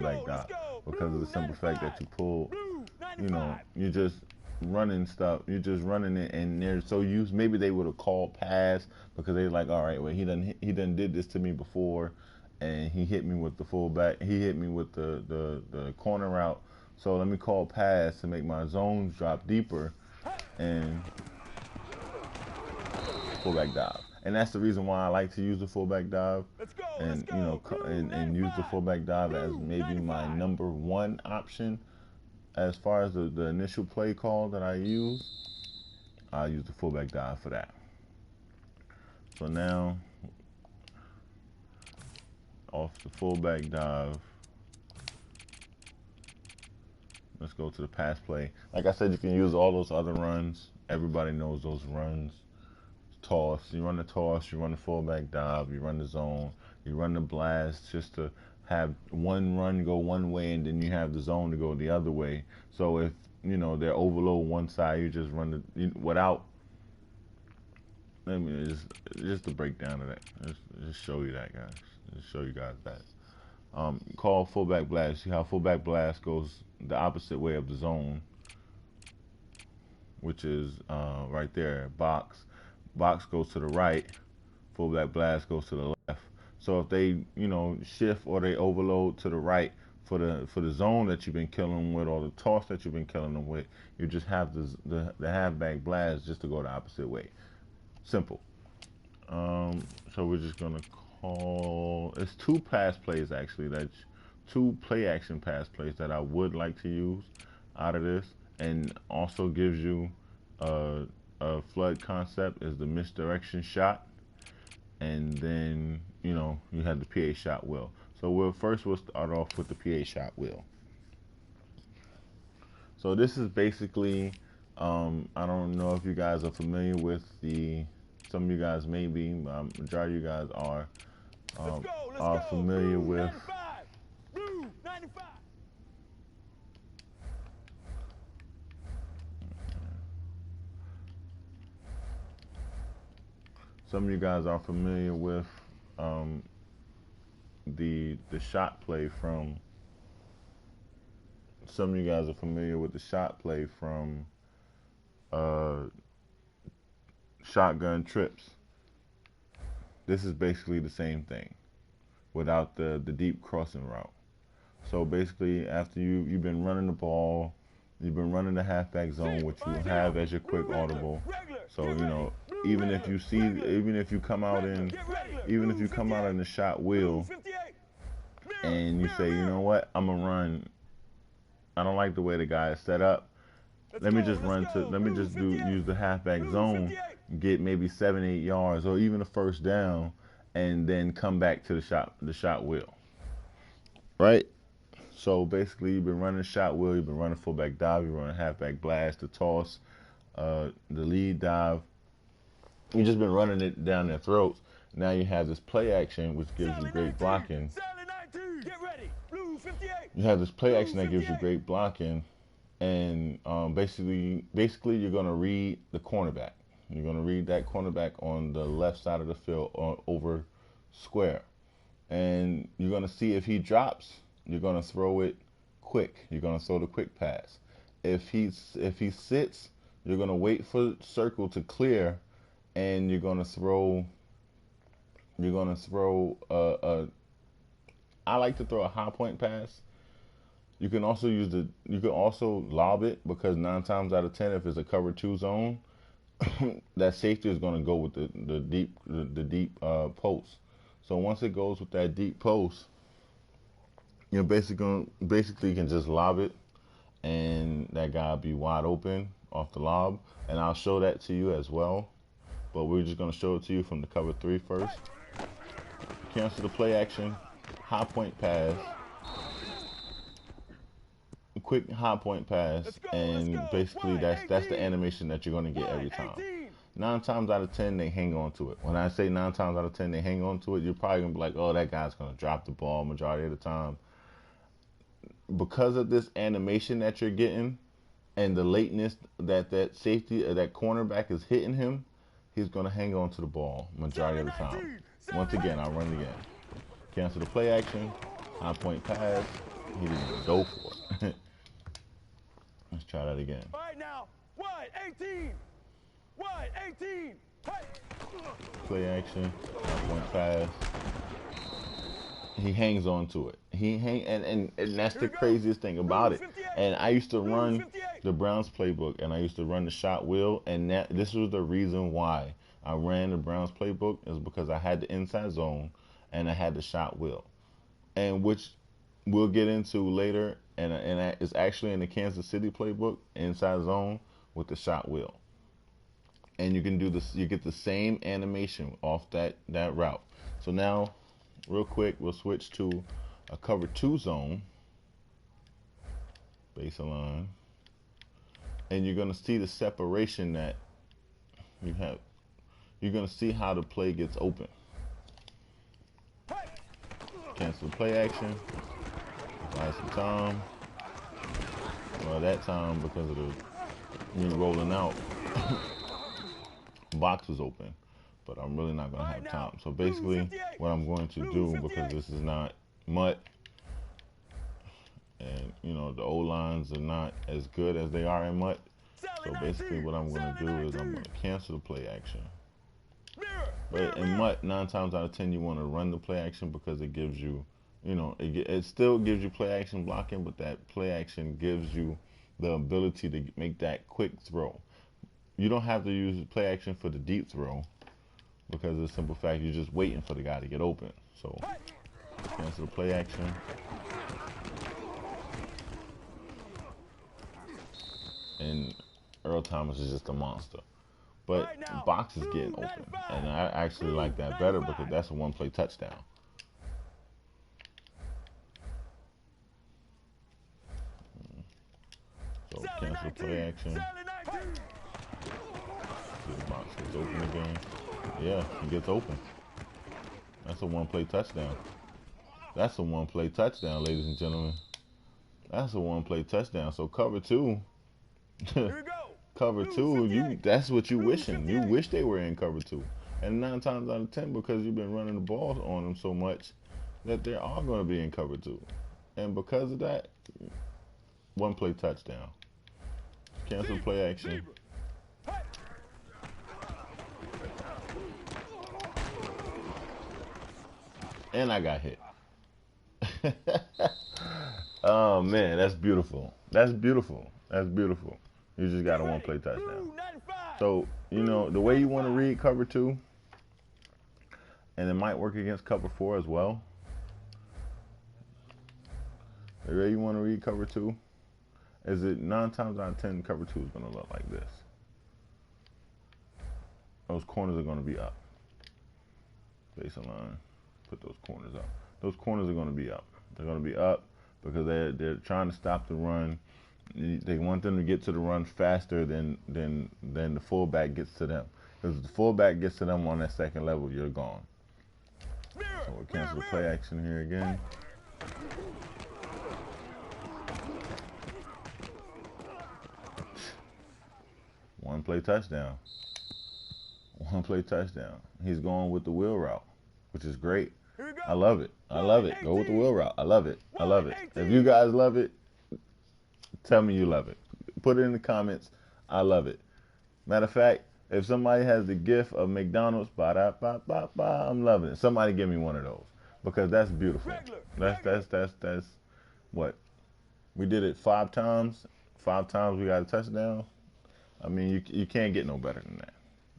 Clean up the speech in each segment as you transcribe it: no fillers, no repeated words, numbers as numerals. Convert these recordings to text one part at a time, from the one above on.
fullback dive because of the simple fact that you pull, you're just running stuff. You're just running it, and they're so used. Maybe they would have called pass because they're like, all right, well, he done did this to me before, and he hit me with the fullback. He hit me with the corner route. So let me call pass to make my zones drop deeper, and fullback dive. And that's the reason why I like to use the fullback dive, and and use the fullback dive as maybe my number one option as far as the initial play call that I use. I use the fullback dive for that. So now, off the fullback dive, let's go to the pass play. Like I said, you can use all those other runs. Everybody knows those runs. Toss, you run the toss, you run the fullback dive, you run the zone, you run the blast just to have one run go one way and then you have the zone to go the other way. So if they're overload one side, you just run without. Let me just the breakdown of that. Just show you that, guys. Just show you guys that. Call fullback blast. See how fullback blast goes the opposite way of the zone, which is right there, box. Box goes to the right, fullback blast goes to the left. So if they, shift or they overload to the right for the zone that you've been killing them with or the toss that you've been killing them with, you just have the halfback blast just to go the opposite way. Simple. So we're just gonna call. It's two pass plays actually. That's two play action pass plays that I would like to use out of this, and also gives you a flood concept is the misdirection shot, and then you have the PA shot wheel. So we'll start off with the PA shot wheel. So this is basically, I don't know if you guys are familiar with some of you guys may be, majority of you guys are familiar with some of you guys are familiar with the shot play from. Some of you guys are familiar with the shot play from shotgun trips. This is basically the same thing without the deep crossing route. So basically, after you've been running the ball, you've been running the halfback zone, which you have as your quick audible. So even if you come out in the shot wheel, and you say, you know what, I'm gonna run. I don't like the way the guy is set up. Let me just use the halfback zone, get maybe 7-8 yards or even a first down, and then come back to the shot wheel. Right? So basically, you've been running the shot wheel, you've been running fullback dive, you're running halfback blast, the toss, the lead dive. You've just been running it down their throats. Now you have this play action, which gives you great blocking. You have this play action that gives you great blocking, and basically you're going to read the cornerback. You're going to read that cornerback on the left side of the field over square, and you're going to see if he drops. You're going to throw it quick. You're going to throw the quick pass. If he sits, you're going to wait for circle to clear, and you're going to throw. I like to throw a high point pass. You can also lob it, because 9 times out of 10, if it's a cover 2 zone, that safety is going to go with the deep post. So once it goes with that deep post, you're basically can just lob it, and that guy will be wide open off the lob. And I'll show that to you as well, but we're just going to show it to you from the cover 3 first. Cancel the play action, high point pass, quick high point pass, and basically that's the animation that you're going to get every time. 9 times out of 10, they hang on to it. When I say 9 times out of 10, they hang on to it, you're probably going to be like, oh, that guy's going to drop the ball majority of the time. Because of this animation that you're getting and the lateness that safety or that cornerback is hitting him, he's going to hang on to the ball majority of the time. Once again, I'll run it again. Cancel the play action, high point pass, Go for it. Let's try that again. All right now, wide 18. Wide 18. Hey. Play action. Went fast. He hangs on to it. And that's the craziest thing about it. And I used to run the Browns playbook, and I used to run the shot wheel, and this was the reason why I ran the Browns playbook, is because I had the inside zone and I had the shot wheel, and which we'll get into later, and it's actually in the Kansas City playbook, inside zone with the shot wheel, and you can do this. You get the same animation off that route. So now, real quick, we'll switch to a cover 2 zone, baseline, and you're gonna see the separation that you have. You're gonna see how the play gets open. Cancel the play action. Buy some time. Well, that time, because of me rolling out, box was open, but I'm really not going to have time. So basically, what I'm going to do, because this is not MUT, and the O lines are not as good as they are in MUT. So basically, what I'm going to do is I'm going to cancel the play action. But in MUT, 9 times out of 10, you want to run the play action, because it gives you, it still gives you play action blocking, but that play action gives you the ability to make that quick throw. You don't have to use play action for the deep throw, because of the simple fact you're just waiting for the guy to get open. So cancel the play action. And Earl Thomas is just a monster. But box is getting open, and I actually like that better, because that's a one-play touchdown. So cancel play action. The box gets open again. Yeah, he gets open. That's a one-play touchdown. That's a one-play touchdown, ladies and gentlemen. That's a one-play touchdown. So cover 2. Cover 2, that's what you wishing. You wish they were in cover 2. And 9 times out of 10, because you've been running the ball on them so much, that they are going to be in cover 2. And because of that, one-play touchdown. Cancel play action. And I got hit. Oh, man, that's beautiful. That's beautiful. That's beautiful. You just got a one-play touchdown. So, the way you want to read cover 2, and it might work against cover 4 as well. The way you want to read cover 2 is it 9 times out of 10, cover 2 is going to look like this. Those corners are going to be up. Baseline. Put those corners up. Those corners are going to be up. They're going to be up because they're trying to stop the run. They want them to get to the run faster than the fullback gets to them. Because if the fullback gets to them on that second level, you're gone. So we'll cancel the play action here again. One play touchdown. One play touchdown. He's going with the wheel route, which is great. I love it. I love it. Go with the wheel route. I love it. I love it. If you guys love it, tell me you love it. Put it in the comments. I love it. Matter of fact, if somebody has the gift of McDonald's, ba-da-ba-ba-ba, I'm loving it. Somebody give me one of those, because that's beautiful. That's what we did it 5 times. 5 times we got a touchdown. I mean, you can't get no better than that.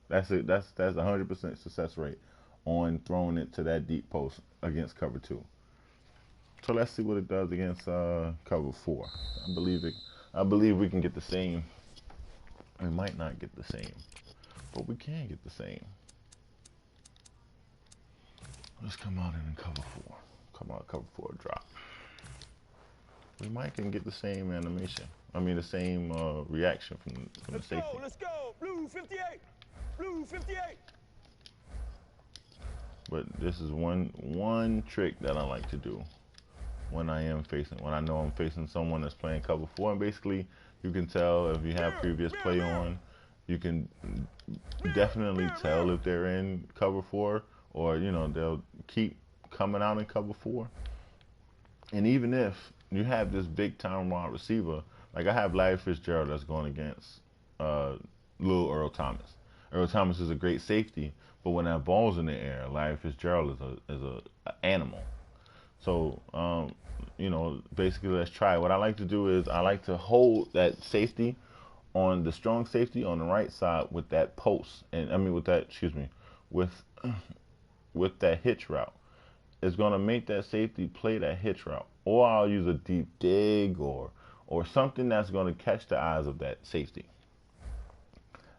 That's it. That's 100% success rate on throwing it to that deep post against cover 2. So let's see what it does against cover 4. I believe we can get the same. We might not get the same, but we can get the same. Let's come out in cover 4. Come out cover 4 drop. We might can get the same animation. I mean the same reaction from the safety. Let's go. Blue 58. Blue 58. But this is one trick that I like to do when I know I'm facing someone that's playing cover 4, and basically you can tell if you have previous play on. You can definitely tell if they're in cover 4, or they'll keep coming out in cover 4. And even if you have this big time wide receiver. Like I have Larry Fitzgerald that's going against uh, little Earl Thomas. Earl Thomas is a great safety, but when that ball's in the air, Larry Fitzgerald is a animal. So basically, let's try. What I like to do is I like to hold that safety on the strong safety on the right side with that post, and I mean with that, excuse me, with with that hitch route. It's gonna make that safety play that hitch route, or I'll use a deep dig or something that's gonna catch the eyes of that safety.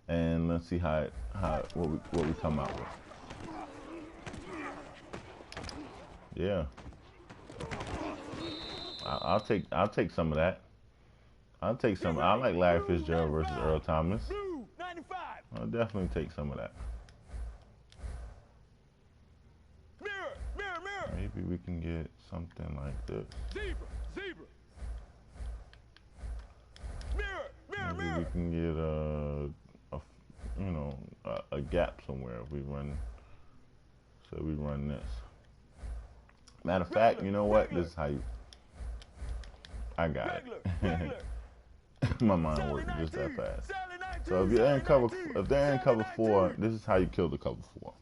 And let's see what we come out with. Yeah, I'll take some of that. I'll take some. I like Larry Fitzgerald versus Earl Thomas. Blue 95. I'll definitely take some of that. Mirror, mirror, mirror. Maybe we can get something like this. Zebra, zebra. Mirror, mirror, Maybe we mirror. can get a gap somewhere if we run. So we run this. Matter of fact, you know what? This is how you. I got Regular, it. regular. My mind Sally worked just that 19, fast. Sally 19, So if they're in cover, Sally if they're in 19, cover Sally four, 19. this is how you kill the cover four.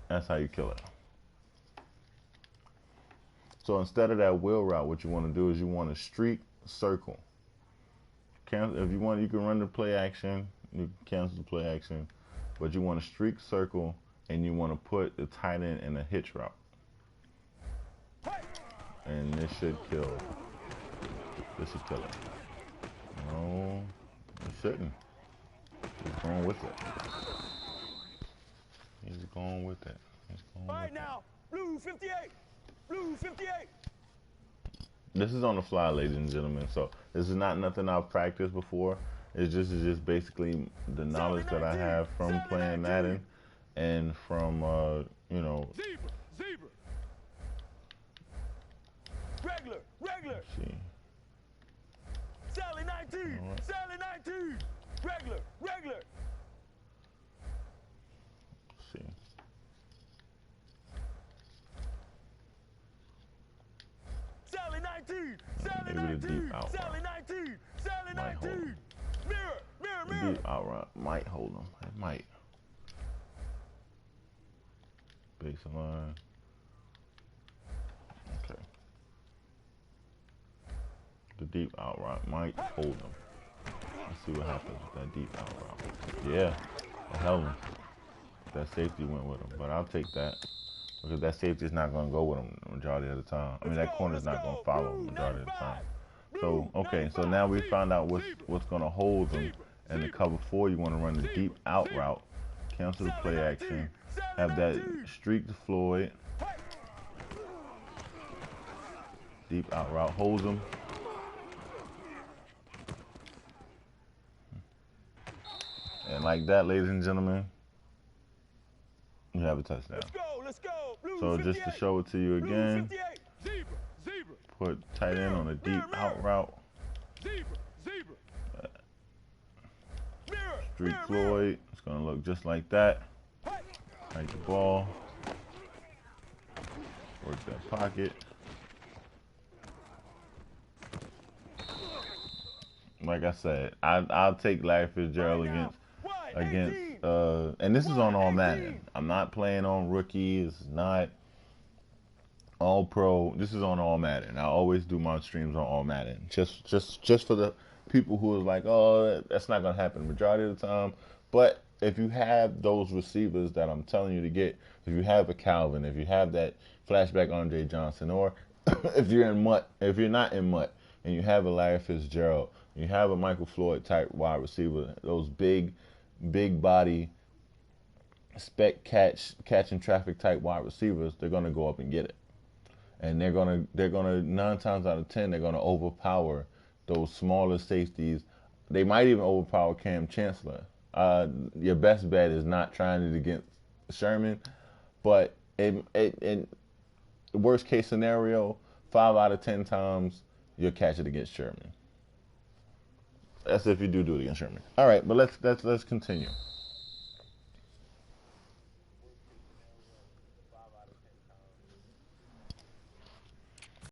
That's how you kill it. So instead of that wheel route, what you want to do is you want to streak circle. Cancel if you want, you can run the play action. You can cancel the play action, but you want to streak circle and you want to put the tight end in a hitch route, and this should kill. This should kill it. No, it shouldn't. He's going with it. He's going with it. He's going All with right it. now, blue 58. Blue 58. This is on the fly, ladies and gentlemen. So this is not nothing I've practiced before. It's just basically the knowledge that I have from playing Madden and from Zebra, zebra. Regular, regular. let's see. Sally 19, All right. Sally 19. Regular, regular. Let's see. Sally 19, Sally Maybe the 19, deep out Sally route 19, Sally might hold 19. him. Mirror, mirror, The mirror. deep out route might hold him. It might. Baseline. Okay. The deep out route might hold him. Let's see what happens with that deep out route. Yeah, it held him. That safety went with him, but I'll take that because that safety is not going to go with him the majority of the time. I mean, that corner is not going to follow him the majority of the time. So, okay, so now we found out what's going to hold them. And the cover four, you want to run the deep out route, cancel the play action, have that streak to Floyd, deep out route holds them. And like that, ladies and gentlemen, you have a touchdown. Let's go, let's go. Blue So 58. just to show it to you Blue again, 58. Zebra, zebra. put tight end on a deep out route, Zebra, zebra. Mirror, streak mirror, Floyd. It's going to look just like that. mirror. Right the ball. Work that pocket. Like I said, I'll take Larry Fitzgerald against and this is on all Madden. I'm not playing on rookies. It's not all pro. This is on all Madden. I always do my streams on all Madden. Just for the people who is like, oh, that's not gonna happen majority of the time. But if you have those receivers that I'm telling you to get, if you have a Calvin, if you have that flashback Andre Johnson, or if you're not in MUT and you have a Larry Fitzgerald, you have a Michael Floyd type wide receiver, those big body spec catching traffic type wide receivers, they're gonna go up and get it. And they're gonna 9 times out of 10 they're gonna overpower those smaller safeties. They might even overpower Cam Chancellor. Your best bet is not trying it against Sherman, but in worst case scenario, 5 out of 10 times you'll catch it against Sherman. That's if you do it against Sherman. All right, but let's continue.